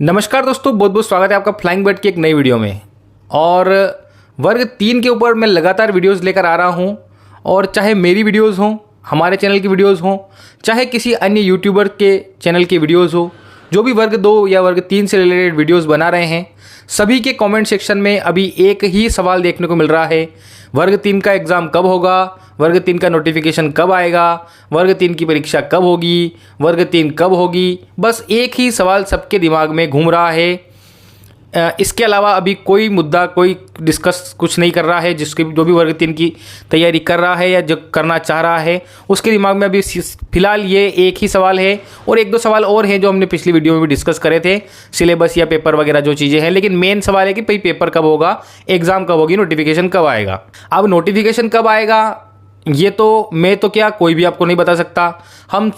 नमस्कार दोस्तों, बहुत बहुत स्वागत है आपका फ्लाइंग बर्ड की एक नई वीडियो में। और वर्ग 3 के ऊपर मैं लगातार वीडियोस लेकर आ रहा हूं। और चाहे मेरी वीडियोस हों, हमारे चैनल की वीडियोस हों, चाहे किसी अन्य यूट्यूबर के चैनल की वीडियोस हो, जो भी वर्ग 2 या वर्ग 3 से रिलेटेड वीडियोस बना रहे हैं, सभी के कमेंट सेक्शन में अभी एक ही सवाल देखने को मिल रहा है। वर्ग 3 का एग्ज़ाम कब होगा, वर्ग 3 का नोटिफिकेशन कब आएगा, वर्ग 3 की परीक्षा कब होगी, वर्ग 3 कब होगी। बस एक ही सवाल सबके दिमाग में घूम रहा है। इसके अलावा अभी कोई मुद्दा, कोई डिस्कस कुछ नहीं कर रहा है। जिसकी जो भी वर्ग 3 की तैयारी कर रहा है या जो करना चाह रहा है, उसके दिमाग में अभी फिलहाल ये एक ही सवाल है। और एक दो सवाल और हैं जो हमने पिछली वीडियो में भी डिस्कस करे थे, सिलेबस या पेपर वगैरह जो चीज़ें हैं। लेकिन मेन सवाल है कि भाई पेपर कब होगा, एग्ज़ाम कब होगी, नोटिफिकेशन कब आएगा। अब नोटिफिकेशन कब आएगा ये तो मैं तो क्या, कोई भी आपको नहीं बता सकता। हम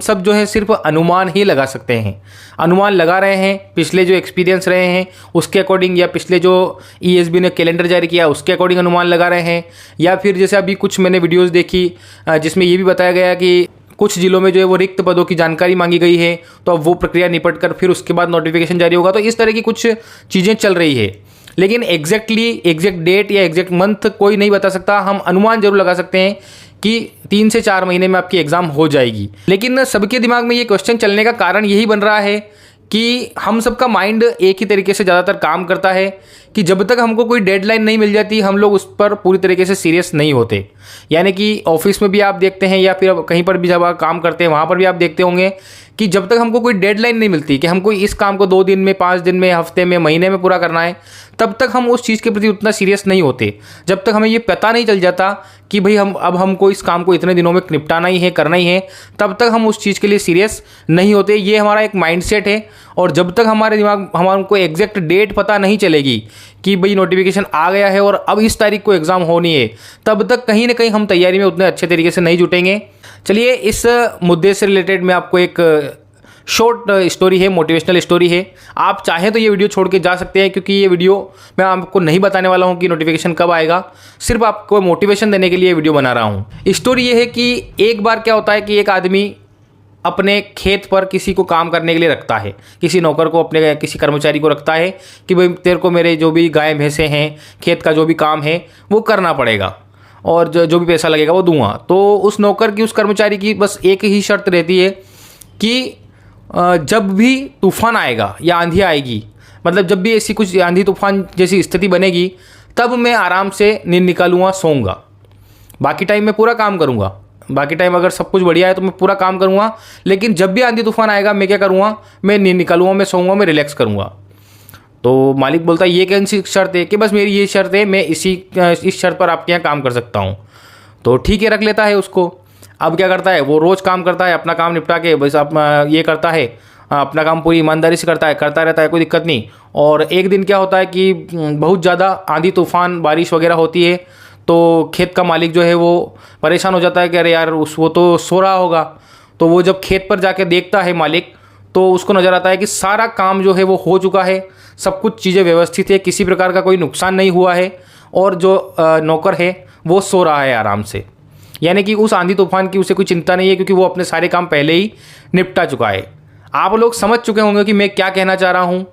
सब जो है सिर्फ अनुमान ही लगा सकते हैं। अनुमान लगा रहे हैं, पिछले जो एक्सपीरियंस रहे हैं उसके अकॉर्डिंग, या पिछले जो ईएसबी ने कैलेंडर जारी किया उसके अकॉर्डिंग अनुमान लगा रहे हैं। या फिर जैसे अभी कुछ मैंने वीडियोस देखी जिसमें ये भी बताया गया कि कुछ जिलों में जो है वो रिक्त पदों की जानकारी मांगी गई है, तो अब वो प्रक्रिया निपट कर फिर उसके बाद नोटिफिकेशन जारी होगा। तो इस तरह की कुछ चीज़ें चल रही है। लेकिन एग्जैक्ट डेट या एग्जैक्ट मंथ कोई नहीं बता सकता। हम अनुमान जरूर लगा सकते हैं कि 3 से 4 महीने में आपकी एग्ज़ाम हो जाएगी। लेकिन सबके दिमाग में ये क्वेश्चन चलने का कारण यही बन रहा है कि हम सबका माइंड एक ही तरीके से ज़्यादातर काम करता है कि जब तक हमको कोई डेडलाइन नहीं मिल जाती हम लोग उस पर पूरी तरीके से सीरियस नहीं होते। यानी कि ऑफिस में भी आप देखते हैं या फिर कहीं पर भी जब आप काम करते हैं वहाँ पर भी आप देखते होंगे कि जब तक हमको कोई डेडलाइन नहीं मिलती कि हमको इस काम को 2 दिन में, 5 दिन में, हफ्ते में, महीने में पूरा करना है, तब तक हम उस चीज़ के प्रति उतना सीरियस नहीं होते। जब तक हमें ये पता नहीं चल जाता कि भाई हमको इस काम को इतने दिनों में निपटाना ही है, करना ही है, तब तक हम उस चीज़ के लिए सीरियस नहीं होते। ये हमारा एक माइंडसेट है। और जब तक हमको एग्जैक्ट डेट पता नहीं चलेगी कि भाई नोटिफिकेशन आ गया है और अब इस तारीख को एग्ज़ाम होनी है, तब तक कहीं ना कहीं हम तैयारी में उतने अच्छे तरीके से नहीं जुटेंगे। चलिए, इस मुद्दे से रिलेटेड मैं आपको एक शॉर्ट स्टोरी है, मोटिवेशनल स्टोरी है। आप चाहें तो ये वीडियो छोड़ के जा सकते हैं, क्योंकि ये वीडियो मैं आपको नहीं बताने वाला हूँ कि नोटिफिकेशन कब आएगा। सिर्फ आपको मोटिवेशन देने के लिए वीडियो बना रहा हूँ। स्टोरी ये है कि एक बार क्या होता है कि एक आदमी अपने खेत पर किसी को काम करने के लिए रखता है, किसी नौकर को, अपने किसी कर्मचारी को रखता है कि भाई तेरे को मेरे जो भी गाय भैंसे हैं, खेत का जो भी काम है वो करना पड़ेगा और जो भी पैसा लगेगा वो दूंगा। तो उस नौकर की, उस कर्मचारी की बस एक ही शर्त रहती है कि जब भी तूफान आएगा या आंधी आएगी, मतलब जब भी ऐसी कुछ आंधी तूफान जैसी स्थिति बनेगी, तब मैं आराम से नींद निकालूंगा, सोऊंगा। बाकी टाइम मैं पूरा काम करूंगा। बाकी टाइम अगर सब कुछ बढ़िया है तो मैं पूरा काम करूंगा। लेकिन जब भी आंधी तूफान आएगा मैं क्या करूंगा, मैं नींद निकालूंगा, मैं सोऊंगा, मैं रिलैक्स करूंगा। तो मालिक बोलता है ये कौन सी शर्त है? कि बस मेरी ये शर्त है, मैं इस शर्त पर आपके यहाँ काम कर सकता हूँ। तो ठीक है, रख लेता है उसको। अब क्या करता है, वो रोज़ काम करता है, अपना काम निपटा के बस आप ये करता है, अपना काम पूरी ईमानदारी से करता रहता है, कोई दिक्कत नहीं। और एक दिन क्या होता है कि बहुत ज़्यादा आंधी तूफान, बारिश वगैरह होती है। तो खेत का मालिक जो है वो परेशान हो जाता है कि अरे यार वो तो सो रहा होगा। तो वो जब खेत पर जाके देखता है मालिक, तो उसको नज़र आता है कि सारा काम जो है वो हो चुका है, सब कुछ चीज़ें व्यवस्थित है, किसी प्रकार का कोई नुकसान नहीं हुआ है। और जो नौकर है वो सो रहा है आराम से। यानी कि उस आंधी तूफान की उसे कोई चिंता नहीं है, क्योंकि वो अपने सारे काम पहले ही निपटा चुका है। आप लोग समझ चुके होंगे कि मैं क्या कहना चाह रहा हूँ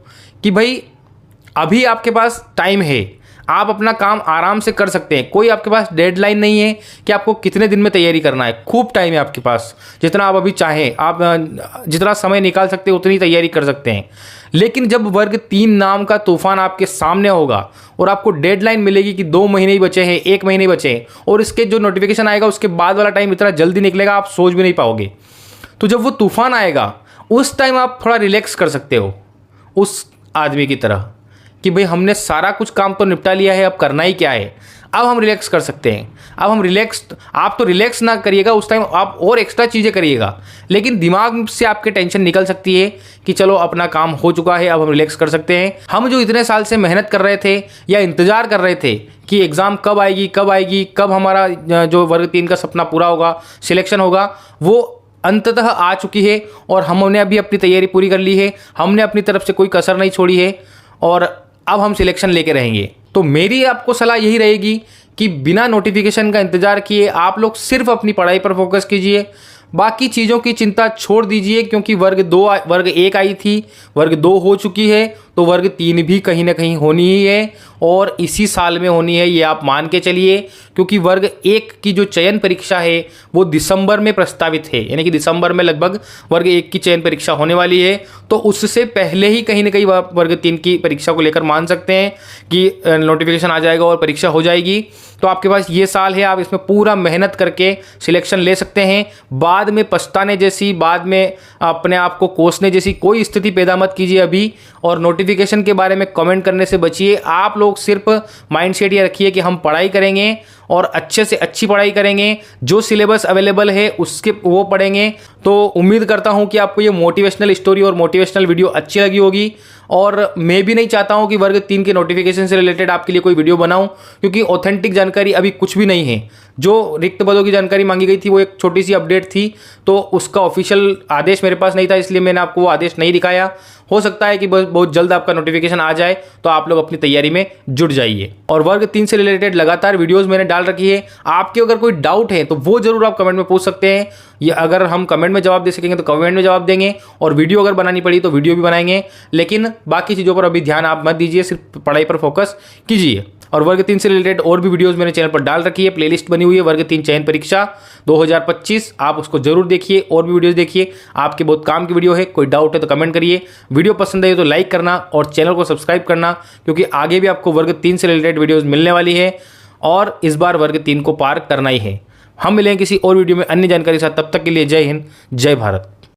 कि भाई अभी आपके पास टाइम है, आप अपना काम आराम से कर सकते हैं। कोई आपके पास डेडलाइन नहीं है कि आपको कितने दिन में तैयारी करना है। खूब टाइम है आपके पास, जितना आप अभी चाहें, आप जितना समय निकाल सकते हैं उतनी तैयारी कर सकते हैं। लेकिन जब वर्ग 3 नाम का तूफान आपके सामने होगा और आपको डेडलाइन मिलेगी कि 2 महीने ही बचे हैं, 1 महीने ही बचे हैं, और इसके जो नोटिफिकेशन आएगा उसके बाद वाला टाइम इतना जल्दी निकलेगा आप सोच भी नहीं पाओगे। तो जब वो तूफान आएगा उस टाइम आप थोड़ा रिलैक्स कर सकते हो उस आदमी की तरह कि भाई हमने सारा कुछ काम तो निपटा लिया है, अब करना ही क्या है, अब हम रिलैक्स कर सकते हैं। अब हम रिलैक्स, आप तो रिलैक्स ना करिएगा उस टाइम, आप और एक्स्ट्रा चीज़ें करिएगा, लेकिन दिमाग से आपके टेंशन निकल सकती है कि चलो अपना काम हो चुका है, अब हम रिलैक्स कर सकते हैं। हम जो इतने साल से मेहनत कर रहे थे या इंतज़ार कर रहे थे कि एग्ज़ाम कब आएगी, कब हमारा जो वर्ग 3 का सपना पूरा होगा, सिलेक्शन होगा, वो अंततः आ चुकी है। और हमने अभी अपनी तैयारी पूरी कर ली है, हमने अपनी तरफ से कोई कसर नहीं छोड़ी है, और अब हम सिलेक्शन लेके रहेंगे। तो मेरी आपको सलाह यही रहेगी कि बिना नोटिफिकेशन का इंतज़ार किए आप लोग सिर्फ अपनी पढ़ाई पर फोकस कीजिए, बाकी चीज़ों की चिंता छोड़ दीजिए, क्योंकि वर्ग 1 आई थी, वर्ग 2 हो चुकी है, तो वर्ग 3 भी कहीं ना कहीं होनी ही है और इसी साल में होनी है, ये आप मान के चलिए। क्योंकि वर्ग 1 की जो चयन परीक्षा है वो दिसंबर में प्रस्तावित है, यानी कि दिसंबर में लगभग वर्ग 1 की चयन परीक्षा होने वाली है। तो उससे पहले ही कहीं ना कहीं वर्ग 3 की परीक्षा को लेकर मान सकते हैं कि नोटिफिकेशन आ जाएगा और परीक्षा हो जाएगी। तो आपके पास ये साल है, आप इसमें पूरा मेहनत करके सिलेक्शन ले सकते हैं। बाद में पछताने जैसी, बाद में अपने आप को कोसने जैसी कोई स्थिति पैदा मत कीजिए अभी, और नोटिफिकेशन के बारे में कमेंट करने से बचिए। आप लोग सिर्फ माइंडसेट ये रखिए कि हम पढ़ाई करेंगे और अच्छे से अच्छी पढ़ाई करेंगे, जो सिलेबस अवेलेबल है उसके वो पढ़ेंगे। तो उम्मीद करता हूं कि आपको ये मोटिवेशनल स्टोरी और मोटिवेशनल वीडियो अच्छी लगी होगी। और मैं भी नहीं चाहता हूं कि वर्ग 3 के नोटिफिकेशन से रिलेटेड आपके लिए कोई वीडियो बनाऊं, क्योंकि ऑथेंटिक जानकारी अभी कुछ भी नहीं है। जो रिक्त पदों की जानकारी मांगी गई थी वो एक छोटी सी अपडेट थी, तो उसका ऑफिशियल आदेश मेरे पास नहीं था, इसलिए मैंने आपको वो आदेश नहीं दिखाया। हो सकता है कि बहुत जल्द आपका नोटिफिकेशन आ जाए, तो आप लोग अपनी तैयारी में जुट जाइए। और वर्ग 3 से रिलेटेड लगातार वीडियोस मैंने डाल रखी है, आपके अगर कोई डाउट है तो वो जरूर आप कमेंट में पूछ सकते हैं। ये अगर हम कमेंट में जवाब दे सकेंगे तो कमेंट में जवाब देंगे, और वीडियो अगर बनानी पड़ी तो वीडियो भी बनाएंगे। लेकिन बाकी चीज़ों पर अभी ध्यान आप मत दीजिए, सिर्फ पढ़ाई पर फोकस कीजिए। और वर्ग 3 से रिलेटेड और भी वीडियोस मैंने चैनल पर डाल रखी है, प्लेलिस्ट बनी हुई है वर्ग 3 चयन परीक्षा 2025, आप उसको जरूर देखिए और भी वीडियोस देखिए, आपके बहुत काम की वीडियो है। कोई डाउट है तो कमेंट करिए, वीडियो पसंद आई तो लाइक करना और चैनल को सब्सक्राइब करना, क्योंकि आगे भी आपको वर्ग 3 से रिलेटेड वीडियोज़ मिलने वाली है और इस बार वर्ग 3 को पार करना ही है। हम मिलेंगे किसी और वीडियो में अन्य जानकारी के साथ, तब तक के लिए जय हिंद, जय भारत।